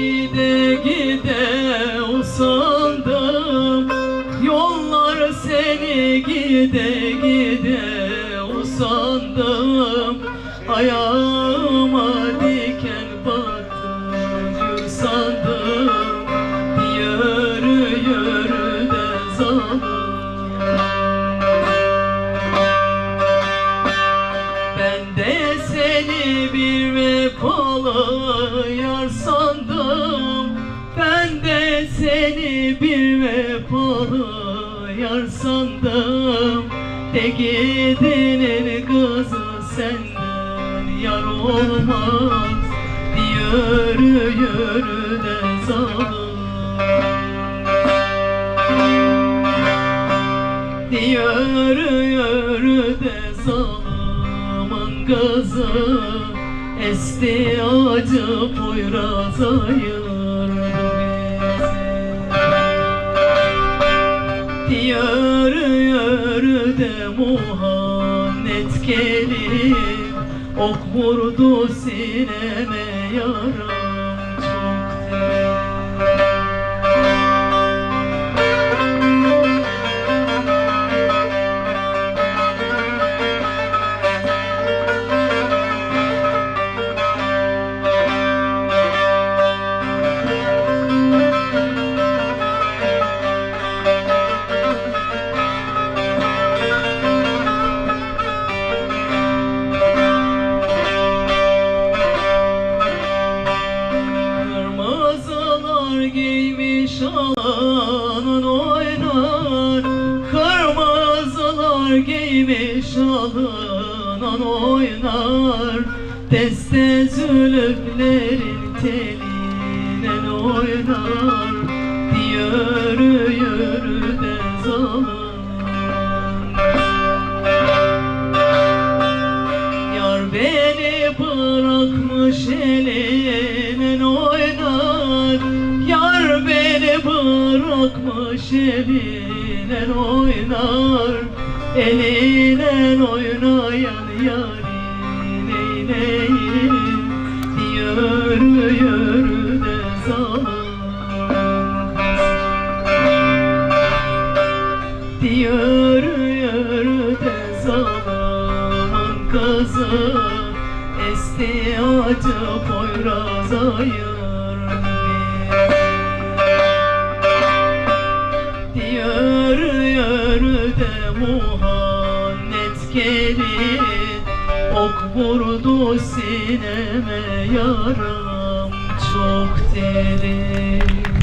gide gide usandım, yollar seni gide gide usandım. Ayağıma diken battı gül sandım, yürü yürü de zalim. Ben de seni bir vefalı yar sandım, ben de seni bir vefalı yar sandım. De gidenin kızı senden yar olmaz, yürü yürü de zalim. Yürü yürü de zalim kızı, esti acı Poyraz ayırdı bizi. Yürü yürü de muhannet gelip, ok vurdu sineme yaram çok derin. Giymiş alanın oynar, kırmızılar giymiş alınan oynar. Deste zülüflerin teline oynar, yürü yürü de zalim. Yar beni bırakmış eline oynar, yar beni bırakmış eline oynar. Eline oynayan yarim eyleyim, yürü yürü de zalim. Yürü yürü de zalim kızı, esti acı Poyraz ayırdı bizi. Yürü yürü de muhannet gelip, ok vurdu sineme yaram çok derin.